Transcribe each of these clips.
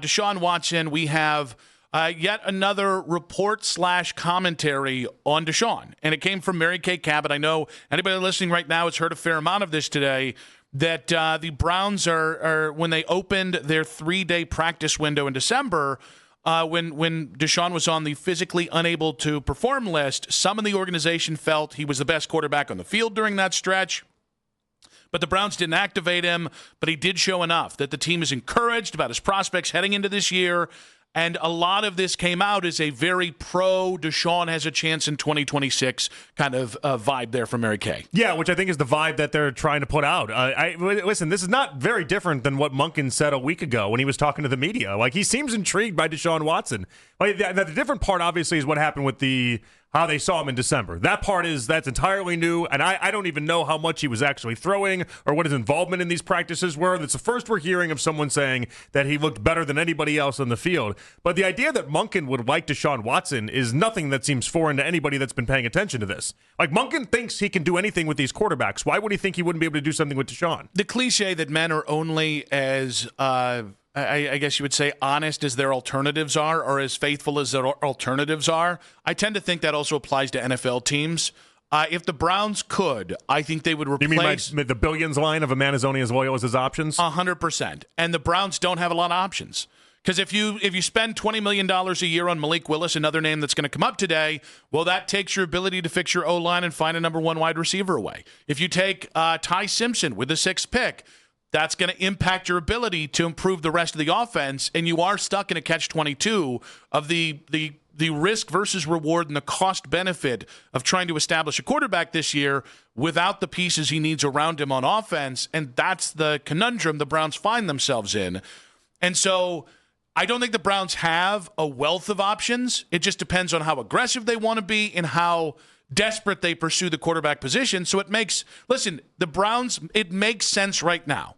Deshaun Watson, we have yet another report/commentary on Deshaun. And it came from Mary Kay Cabot. I know anybody listening right now has heard a fair amount of this today, that the Browns are when they opened their 3-day practice window in December, when Deshaun was on the physically unable to perform list, some in the organization felt he was the best quarterback on the field during that stretch. But the Browns didn't activate him, but he did show enough that the team is encouraged about his prospects heading into this year. And a lot of this came out as a very pro-Deshaun has a chance in 2026 kind of vibe there from Mary Kay. Yeah, which I think is the vibe that they're trying to put out. Listen, this is not very different than what Monken said a week ago when he was talking to the media. Like, he seems intrigued by Deshaun Watson. Like, the different part, obviously, is what happened with how they saw him in December. That's entirely new, and I don't even know how much he was actually throwing or what his involvement in these practices were. That's the first we're hearing of someone saying that he looked better than anybody else on the field. But the idea that Monken would like Deshaun Watson is nothing that seems foreign to anybody that's been paying attention to this. Like, Monken thinks he can do anything with these quarterbacks. Why would he think he wouldn't be able to do something with Deshaun? The cliche that men are only as I guess you would say honest as their alternatives are, or as faithful as their alternatives are. I tend to think that also applies to NFL teams. If the Browns could, I think they would replace... You mean the billions line of a man is only as loyal as his options? 100%. And the Browns don't have a lot of options. Because if you spend $20 million a year on Malik Willis, another name that's going to come up today, well, that takes your ability to fix your O-line and find a number one wide receiver away. If you take Ty Simpson with the 6th pick, that's going to impact your ability to improve the rest of the offense, and you are stuck in a catch-22 of the risk versus reward and the cost-benefit of trying to establish a quarterback this year without the pieces he needs around him on offense, and that's the conundrum the Browns find themselves in. And so I don't think the Browns have a wealth of options. It just depends on how aggressive they want to be and how desperate they pursue the quarterback position. So it makes sense right now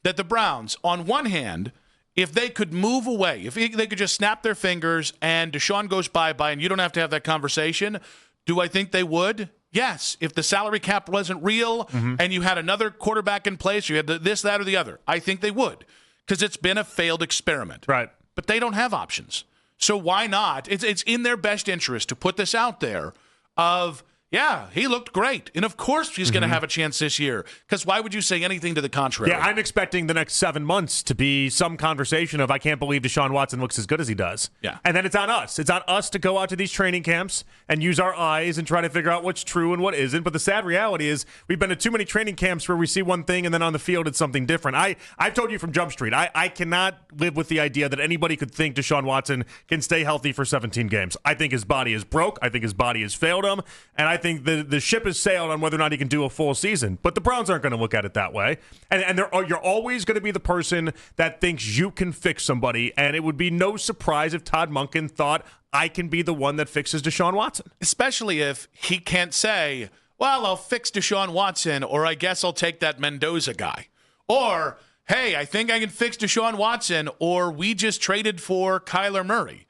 that the Browns, on one hand, if they could move away, if they could just snap their fingers and Deshaun goes bye-bye and you don't have to have that conversation, do I think they would? Yes. If the salary cap wasn't real and you had another quarterback in place, you had this, that, or the other, I think they would, because it's been a failed experiment. Right. But they don't have options. So why not? It's in their best interest to put this out there of, yeah, he looked great. And of course he's going to have a chance this year. Because why would you say anything to the contrary? Yeah, I'm expecting the next 7 months to be some conversation of, I can't believe Deshaun Watson looks as good as he does. Yeah. And then it's on us. It's on us to go out to these training camps and use our eyes and try to figure out what's true and what isn't. But the sad reality is we've been to too many training camps where we see one thing and then on the field it's something different. I've told you from Jump Street, I cannot live with the idea that anybody could think Deshaun Watson can stay healthy for 17 games. I think his body is broke. I think his body has failed him. And I think the ship has sailed on whether or not he can do a full season. But the Browns aren't going to look at it that way. And you're always going to be the person that thinks you can fix somebody. And it would be no surprise if Todd Monken thought, I can be the one that fixes Deshaun Watson. Especially if he can't say, well, I'll fix Deshaun Watson, or I guess I'll take that Mendoza guy. Or, hey, I think I can fix Deshaun Watson, or we just traded for Kyler Murray.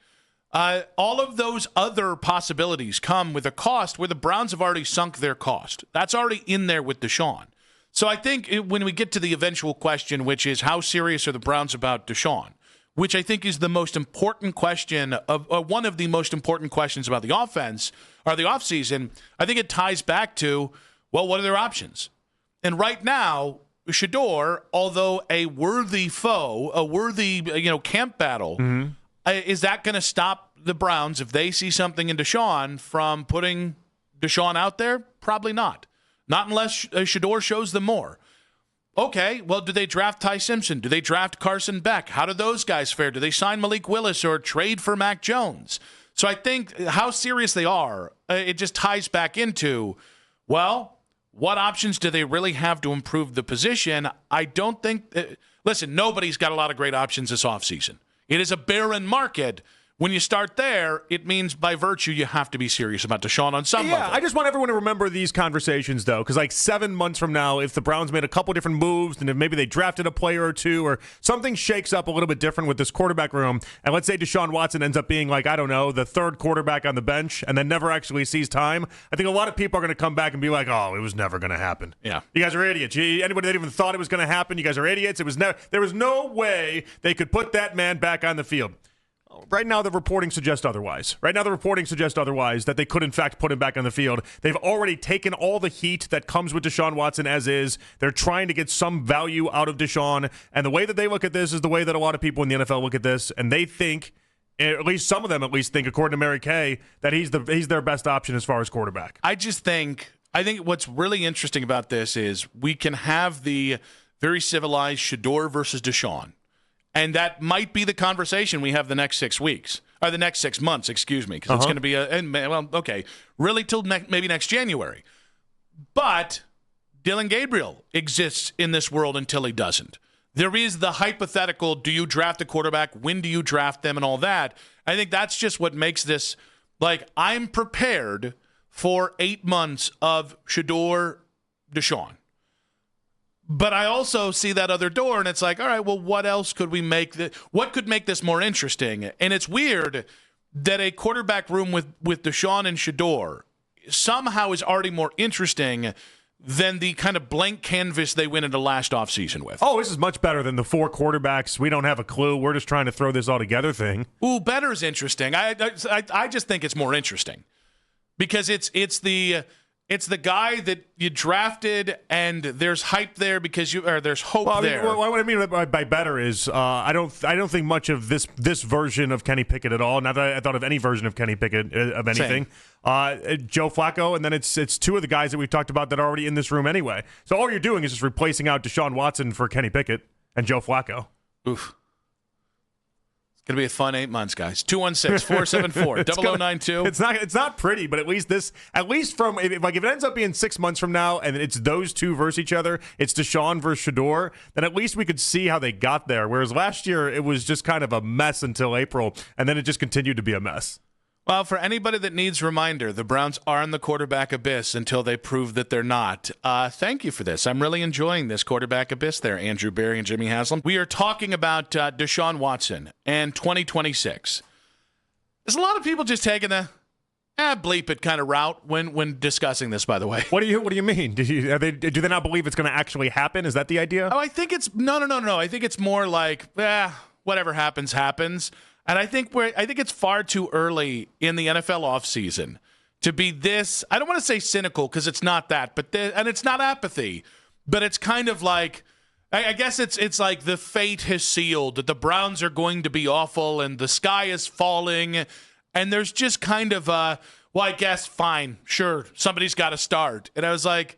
All of those other possibilities come with a cost where the Browns have already sunk their cost. That's already in there with Deshaun. So I think when we get to the eventual question, which is how serious are the Browns about Deshaun, which I think is the most important question one of the most important questions about the offense or the offseason, I think it ties back to, well, what are their options? And right now, Shador, although a worthy foe, a worthy camp battle, is that going to stop the Browns, if they see something in Deshaun, from putting Deshaun out there? Probably not. Not unless Shador shows them more. Okay, well, do they draft Ty Simpson? Do they draft Carson Beck? How do those guys fare? Do they sign Malik Willis or trade for Mac Jones? So I think how serious they are, it just ties back into, well, what options do they really have to improve the position? I don't think listen, nobody's got a lot of great options this offseason. It is a barren market, When you start there, it means by virtue you have to be serious about Deshaun on some level. Yeah, I just want everyone to remember these conversations, though, because like 7 months from now, if the Browns made a couple different moves and if maybe they drafted a player or two or something shakes up a little bit different with this quarterback room, and let's say Deshaun Watson ends up being like, I don't know, the third quarterback on the bench and then never actually sees time, I think a lot of people are going to come back and be like, oh, it was never going to happen. Yeah. You guys are idiots. Anybody that even thought it was going to happen, you guys are idiots. There was no way they could put that man back on the field. Right now, the reporting suggests otherwise. That they could, in fact, put him back on the field. They've already taken all the heat that comes with Deshaun Watson as is. They're trying to get some value out of Deshaun. And the way that they look at this is the way that a lot of people in the NFL look at this. And they think, at least some of them think, according to Mary Kay, that he's their best option as far as quarterback. I think what's really interesting about this is we can have the very civilized Shador versus Deshaun. And that might be the conversation we have the next 6 weeks, or the next 6 months, excuse me, because it's going to be really till maybe next January. But Dylan Gabriel exists in this world until he doesn't. There is the hypothetical, do you draft a quarterback? When do you draft them and all that? I think that's just what makes this, like, I'm prepared for 8 months of Shador, Deshaun. But I also see that other door, and it's like, all right, well, what else could we make? What could make this more interesting? And it's weird that a quarterback room with Deshaun and Shador somehow is already more interesting than the kind of blank canvas they went into last offseason with. Oh, this is much better than the 4 quarterbacks. We don't have a clue. We're just trying to throw this all together thing. Ooh, better is interesting. I just think it's more interesting because it's the guy that you drafted, and there's hype there because there's hope there. What I mean by better is I don't think much of this version of Kenny Pickett at all. Not that I thought of any version of Kenny Pickett of anything. Joe Flacco, and then it's 2 of the guys that we've talked about that are already in this room anyway. So all you're doing is just replacing out Deshaun Watson for Kenny Pickett and Joe Flacco. Oof. Going to be a fun 8 months, guys. 216-474-0092. It's not pretty, but at least from if it ends up being 6 months from now and it's those 2 versus each other, it's Deshaun versus Shador, then at least we could see how they got there. Whereas last year it was just kind of a mess until April, and then it just continued to be a mess. Well, for anybody that needs reminder, the Browns are in the quarterback abyss until they prove that they're not. Thank you for this. I'm really enjoying this quarterback abyss there, Andrew Berry and Jimmy Haslam. We are talking about Deshaun Watson and 2026. There's a lot of people just taking the bleep it kind of route when discussing this, by the way. What do you mean? Do they not believe it's going to actually happen? Is that the idea? Oh, I think it's no. I think it's more like whatever happens, happens. And I think it's far too early in the NFL offseason to be this. I don't want to say cynical because it's not that, and it's not apathy, but it's kind of like I guess it's like the fate has sealed that the Browns are going to be awful and the sky is falling, and there's just kind of I guess fine, sure, somebody's got to start. And I was like,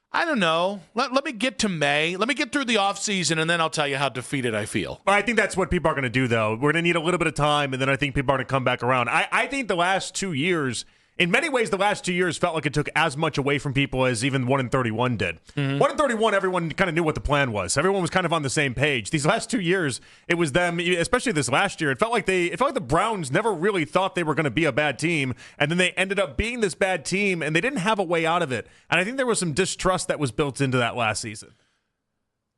I don't know. Let me get to May. Let me get through the offseason, and then I'll tell you how defeated I feel. I think that's what people are going to do, though. We're going to need a little bit of time, and then I think people are going to come back around. I think the last 2 years, in many ways, the last 2 years felt like it took as much away from people as even 1-31 did. 1-31, everyone kind of knew what the plan was. Everyone was kind of on the same page. These last 2 years, it was them, especially this last year. It felt like the Browns never really thought they were going to be a bad team, and then they ended up being this bad team, and they didn't have a way out of it. And I think there was some distrust that was built into that last season.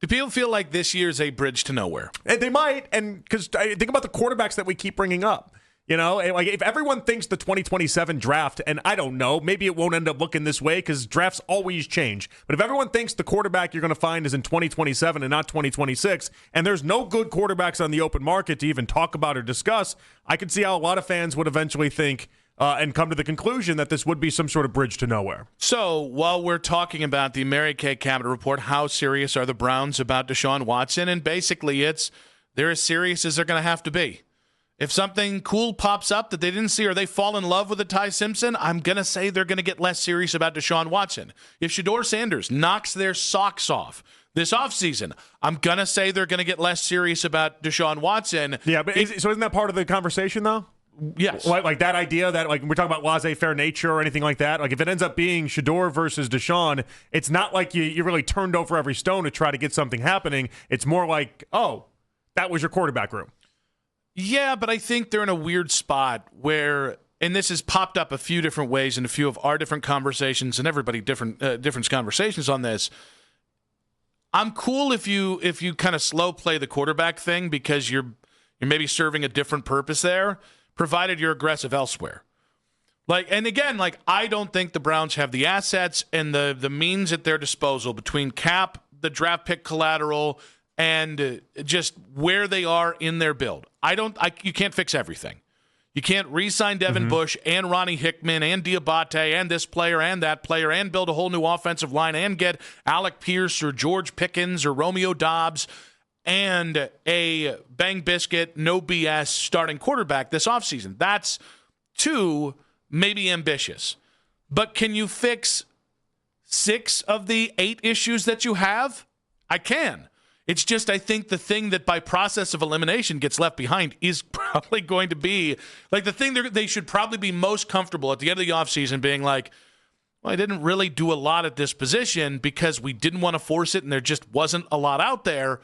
Do people feel like this year's a bridge to nowhere? And they might, and because think about the quarterbacks that we keep bringing up. You know, like if everyone thinks the 2027 draft, and I don't know, maybe it won't end up looking this way because drafts always change. But if everyone thinks the quarterback you're going to find is in 2027 and not 2026, and there's no good quarterbacks on the open market to even talk about or discuss, I could see how a lot of fans would eventually think and come to the conclusion that this would be some sort of bridge to nowhere. So while we're talking about the Mary Kay Cabinet Report, how serious are the Browns about Deshaun Watson? And basically they're as serious as they're going to have to be. If something cool pops up that they didn't see or they fall in love with a Ty Simpson, I'm going to say they're going to get less serious about Deshaun Watson. If Shador Sanders knocks their socks off this offseason, I'm going to say they're going to get less serious about Deshaun Watson. Yeah, but so isn't that part of the conversation, though? Yes. Like that idea that like we're talking about laissez-faire nature or anything like that. Like if it ends up being Shador versus Deshaun, it's not like you really turned over every stone to try to get something happening. It's more like, oh, that was your quarterback room. Yeah, but I think they're in a weird spot where, and this has popped up a few different ways in a few of our different conversations, and everybody different conversations on this. I'm cool if you kind of slow play the quarterback thing because you're maybe serving a different purpose there, provided you're aggressive elsewhere. And again, I don't think the Browns have the assets and the means at their disposal between cap, the draft pick collateral, and just where they are in their build. You can't fix everything. You can't re-sign Devin Bush and Ronnie Hickman and Diabate and this player and that player and build a whole new offensive line and get Alec Pierce or George Pickens or Romeo Dobbs and a bang biscuit, no BS starting quarterback this offseason. That's too maybe ambitious. But can you fix 6 of the 8 issues that you have? I can. It's just I think the thing that by process of elimination gets left behind is probably going to be the thing they should probably be most comfortable at the end of the offseason being like, well, I didn't really do a lot at this position because we didn't want to force it and there just wasn't a lot out there.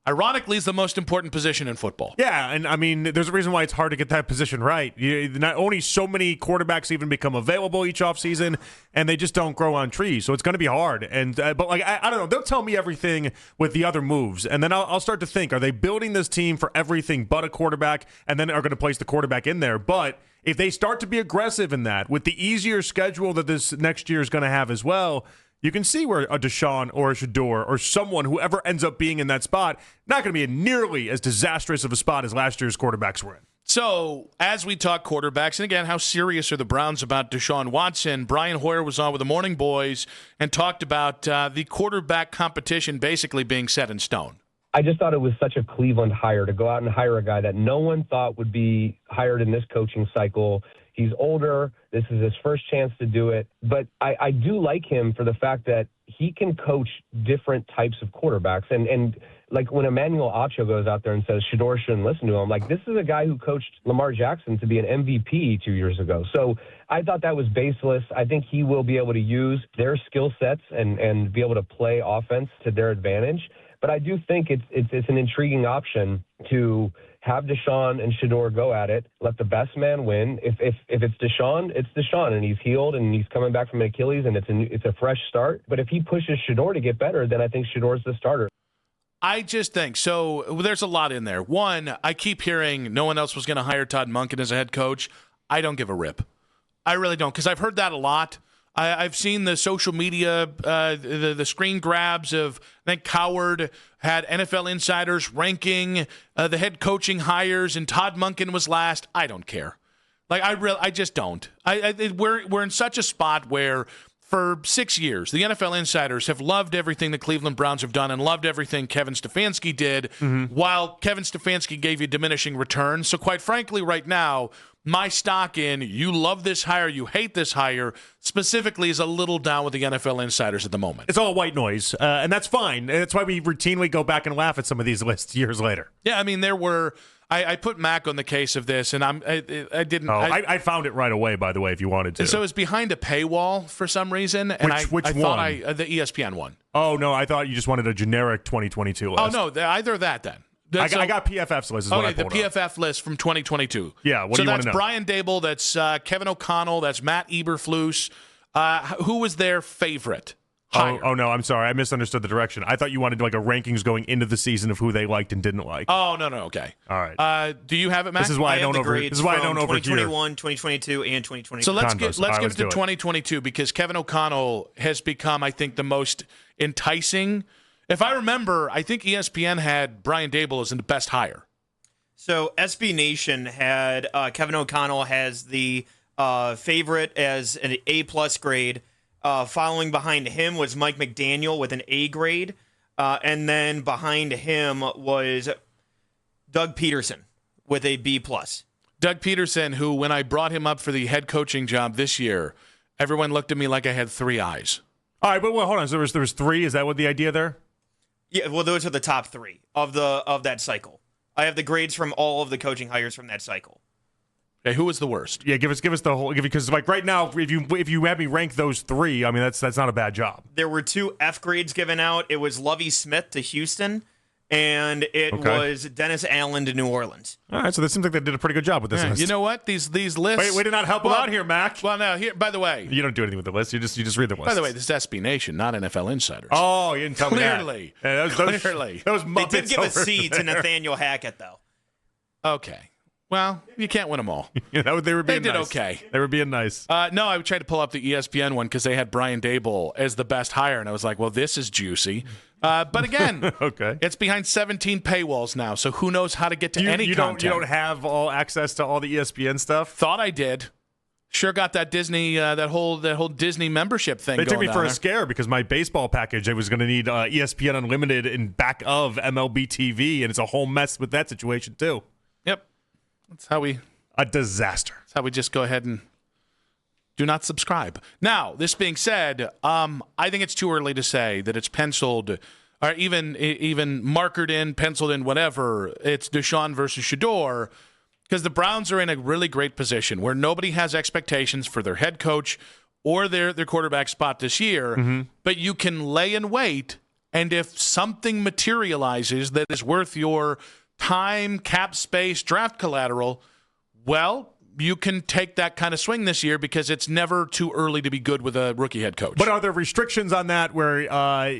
Ironically, is the most important position in football. Yeah, and I mean, there's a reason why it's hard to get that position right. Not only so many quarterbacks even become available each offseason, and they just don't grow on trees, so it's going to be hard. And but I don't know, they'll tell me everything with the other moves, and then I'll start to think, are they building this team for everything but a quarterback, and then are going to place the quarterback in there? But if they start to be aggressive in that, with the easier schedule that this next year is going to have as well, you can see where a Deshaun or a Shador or someone, whoever ends up being in that spot, not going to be nearly as disastrous of a spot as last year's quarterbacks were in. So, as we talk quarterbacks, and again, how serious are the Browns about Deshaun Watson? Brian Hoyer was on with the Morning Boys and talked about the quarterback competition basically being set in stone. I just thought it was such a Cleveland hire to go out and hire a guy that no one thought would be hired in this coaching cycle. He's older. This is his first chance to do it. But I do like him for the fact that he can coach different types of quarterbacks. And like when Emmanuel Acho goes out there and says Shador shouldn't listen to him, this is a guy who coached Lamar Jackson to be an MVP 2 years ago. So I thought that was baseless. I think he will be able to use their skill sets and be able to play offense to their advantage. But I do think it's an intriguing option to have Deshaun and Shador go at it, let the best man win. If it's Deshaun, it's Deshaun, and he's healed and he's coming back from an Achilles, and it's a fresh start. But if he pushes Shador to get better, then I think Shador's the starter. I just think so. There's a lot in there. One, I keep hearing no one else was going to hire Todd Monken as a head coach. I don't give a rip. I really don't, because I've heard that a lot. I've seen the social media, the screen grabs of, I think Coward had NFL insiders ranking the head coaching hires, and Todd Monken was last. I don't care. I just don't. We're in such a spot where for 6 years, the NFL insiders have loved everything the Cleveland Browns have done and loved everything Kevin Stefanski did, while Kevin Stefanski gave you diminishing returns. So quite frankly, right now, my stock in you love this hire, you hate this hire, specifically is a little down with the NFL insiders at the moment. It's all white noise, and that's fine. That's why we routinely go back and laugh at some of these lists years later. Yeah, I mean, there were – I put Mac on the case of this, and I didn't – I found it right away, by the way, if you wanted to. So it's behind a paywall for some reason. And which I one? thought the ESPN one. Oh, no, I thought you just wanted a generic 2022 list. Oh, no, either that then. I got PFF's list is what I pulled the PFF list from 2022. Yeah, what do you want to know? So that's Brian Dable, that's Kevin O'Connell, that's Matt Eberflus. Who was their favorite hire? Oh, no, I'm sorry. I misunderstood the direction. I thought you wanted a rankings going into the season of who they liked and didn't like. Oh, no, okay. All right. Do you have it, Matt? This is why I don't over. This is why I don't over 2021, 2022, and 2023. So let's get to 2022 because Kevin O'Connell has become, I think, the most enticing. If I remember, I think ESPN had Brian Dable as the best hire. So SB Nation had Kevin O'Connell has the favorite as an A+ grade. Following behind him was Mike McDaniel with an A grade. And then behind him was Doug Peterson with a B+. Doug Peterson, who when I brought him up for the head coaching job this year, everyone looked at me like I had 3 eyes. All right, but hold on. So there was 3. Is that what the idea there? Yeah, well, those are the top 3 of that cycle. I have the grades from all of the coaching hires from that cycle. Okay, who was the worst? Yeah, give us the whole, because right now, if you had me rank those 3, I mean that's not a bad job. There were 2 F grades given out. It was Lovie Smith to Houston, and it was Dennis Allen to New Orleans. All right, so it seems like they did a pretty good job with this list. You know what? These lists. Wait, we did not help them out here, Mac. Well, no. Here, by the way, you don't do anything with the list. You just read the list. By the way, this is SB Nation, not NFL Insiders. Oh, you didn't tell me that. Clearly. Clearly. Those they did give a C to Nathaniel Hackett, though. Okay. Well, you can't win them all. They were being They did nice. okay. They were being nice. No, I tried to pull up the ESPN one because they had Brian Dable as the best hire, and I was like, well, this is juicy. But again, it's behind 17 paywalls now, so who knows how to get to any content. You don't have all access to all the ESPN stuff? Thought I did. Sure got that Disney, that whole Disney membership thing. They took me for a there. scare because my baseball package, I was going to need ESPN Unlimited in back of MLB TV, and it's a whole mess with that situation too. Yep, that's how we. A disaster. That's how we just go ahead and do not subscribe. Now, this being said, I think it's too early to say that it's penciled or even markered in, penciled in, whatever. It's Deshaun versus Shedeur because the Browns are in a really great position where nobody has expectations for their head coach or their quarterback spot this year, but you can lay in wait, and if something materializes that is worth your time, cap space, draft collateral, well, you can take that kind of swing this year because it's never too early to be good with a rookie head coach. But are there restrictions on that where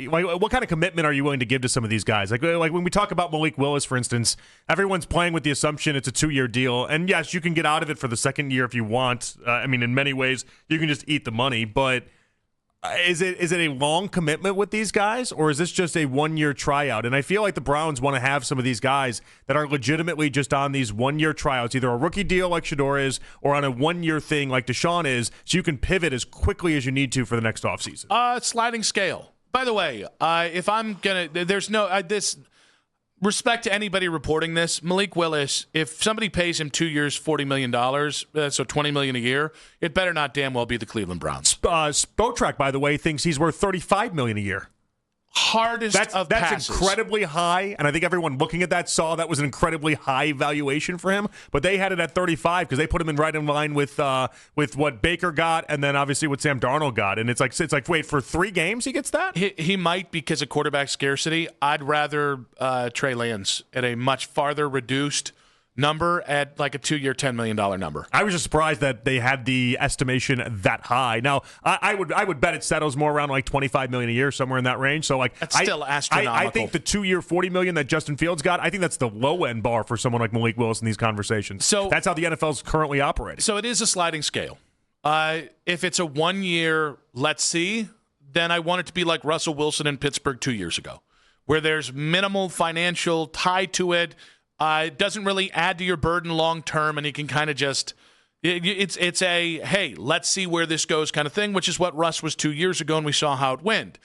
what kind of commitment are you willing to give to some of these guys? Like when we talk about Malik Willis, for instance, everyone's playing with the assumption it's a 2-year deal. And yes, you can get out of it for the second year if you want. In many ways, you can just eat the money. But is it a long commitment with these guys, or is this just a 1-year tryout? And I feel like the Browns want to have some of these guys that are legitimately just on these 1-year tryouts, either a rookie deal like Shedeur is, or on a 1-year thing like Deshaun is, so you can pivot as quickly as you need to for the next offseason. Sliding scale. By the way, if I'm going to – there's no this – respect to anybody reporting this, Malik Willis, if somebody pays him 2 years, $40 million, so $20 million a year, it better not damn well be the Cleveland Browns. Spotrac, by the way, thinks he's worth $35 million a year. Hardest of passes. That's incredibly high, and I think everyone looking at that saw that was an incredibly high valuation for him. But they had it at 35 because they put him right in line with what Baker got, and then obviously what Sam Darnold got. And it's like wait, for 3 games he gets that? He might because of quarterback scarcity. I'd rather Trey Lance at a much farther reduced number at like a 2-year, $10 million number. I was just surprised that they had the estimation that high. Now, I would bet it settles more around like $25 million a year, somewhere in that range. So like that's still astronomical. I think the 2-year, $40 million that Justin Fields got, I think that's the low end bar for someone like Malik Willis in these conversations. So that's how the NFL is currently operating. So it is a sliding scale. If it's a 1-year, let's see, then I want it to be like Russell Wilson in Pittsburgh 2 years ago, where there's minimal financial tie to it. It doesn't really add to your burden long term, and you can kind of just it's a hey, let's see where this goes kind of thing, which is what Russ was 2 years ago, and we saw how it went.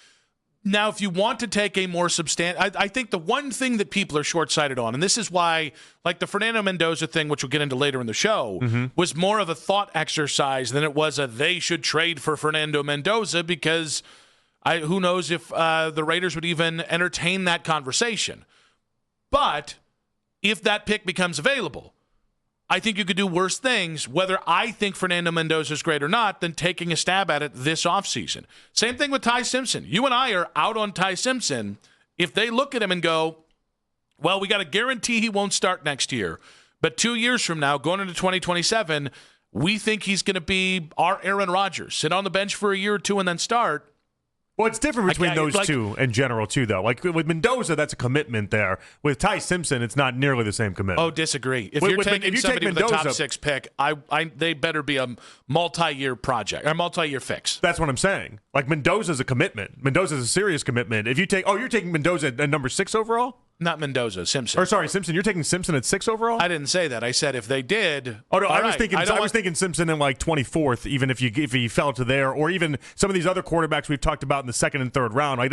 Now, if you want to take a more substantial, I think the one thing that people are short-sighted on, and this is why, like the Fernando Mendoza thing, which we'll get into later in the show, was more of a thought exercise than it was a they should trade for Fernando Mendoza because who knows if the Raiders would even entertain that conversation. But if that pick becomes available, I think you could do worse things, whether I think Fernando Mendoza is great or not, than taking a stab at it this offseason. Same thing with Ty Simpson. You and I are out on Ty Simpson. If they look at him and go, well, we got to guarantee he won't start next year, but 2 years from now, going into 2027, we think he's going to be our Aaron Rodgers, sit on the bench for a year or two and then start. Well, it's different between those two in general, too, though. Like with Mendoza, that's a commitment there. With Ty Simpson, it's not nearly the same commitment. Oh, disagree. If you're taking somebody with a top 6 pick, they better be a multi-year project or multi-year fix. That's what I'm saying. Like Mendoza's a commitment. Mendoza's a serious commitment. If you take, you're taking Mendoza at number 6 overall? Not Mendoza, Simpson. Or sorry, Simpson. You're taking Simpson at 6 overall? I didn't say that. I said if they did. Oh no, I was thinking Simpson in like 24th, even if he fell to there, or even some of these other quarterbacks we've talked about in the 2nd and 3rd round. Like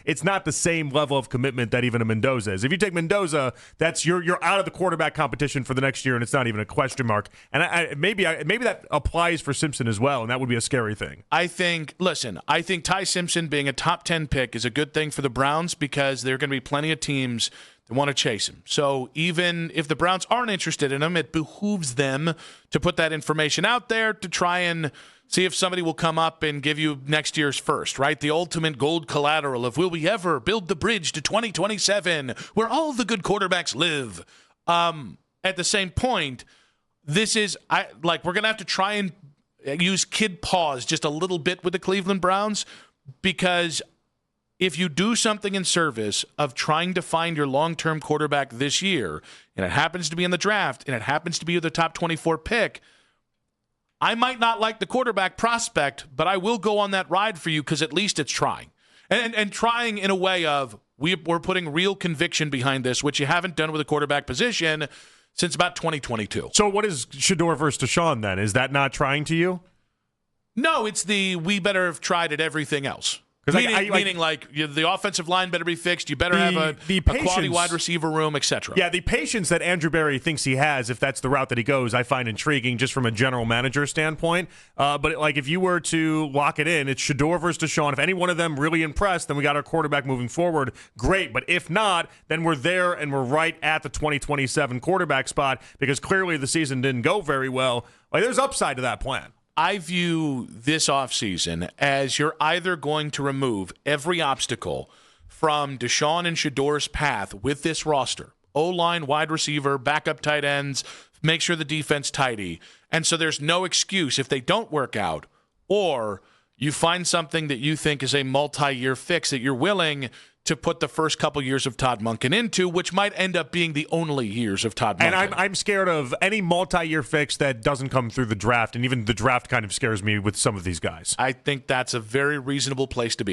it's not the same level of commitment that even a Mendoza is. If you take Mendoza, that's you're out of the quarterback competition for the next year, and it's not even a question mark. And maybe that applies for Simpson as well, and that would be a scary thing. I think Ty Simpson being a top 10 pick is a good thing for the Browns because there are going to be plenty of teams that want to chase him. So even if the Browns aren't interested in him, it behooves them to put that information out there to try and See if somebody will come up and give you next year's first, right? The ultimate gold collateral of will we ever build the bridge to 2027 where all the good quarterbacks live. At the same point, this is we're going to have to try and use kid pause just a little bit with the Cleveland Browns, because if you do something in service of trying to find your long-term quarterback this year, and it happens to be in the draft, and it happens to be the top 24 pick, I might not like the quarterback prospect, but I will go on that ride for you because at least it's trying. And trying in a way of we're putting real conviction behind this, which you haven't done with the quarterback position since about 2022. So what is Shedeur versus Deshaun then? Is that not trying to you? No, it's we better have tried at everything else. Meaning the offensive line better be fixed. You better have a quality wide receiver room, etc. Yeah, the patience that Andrew Berry thinks he has, if that's the route that he goes, I find intriguing just from a general manager standpoint. But if you were to lock it in, it's Shedeur versus Deshaun. If any one of them really impressed, then we got our quarterback moving forward. Great. But if not, then we're there and we're right at the 2027 quarterback spot because clearly the season didn't go very well. There's upside to that plan. I view this offseason as you're either going to remove every obstacle from Deshaun and Shedeur's path with this roster, O-line, wide receiver, backup tight ends, make sure the defense tidy, and so there's no excuse if they don't work out, or you find something that you think is a multi-year fix that you're willing to put the first couple years of Todd Monken into, which might end up being the only years of Todd Monken. And I'm scared of any multi-year fix that doesn't come through the draft, and even the draft kind of scares me with some of these guys. I think that's a very reasonable place to be.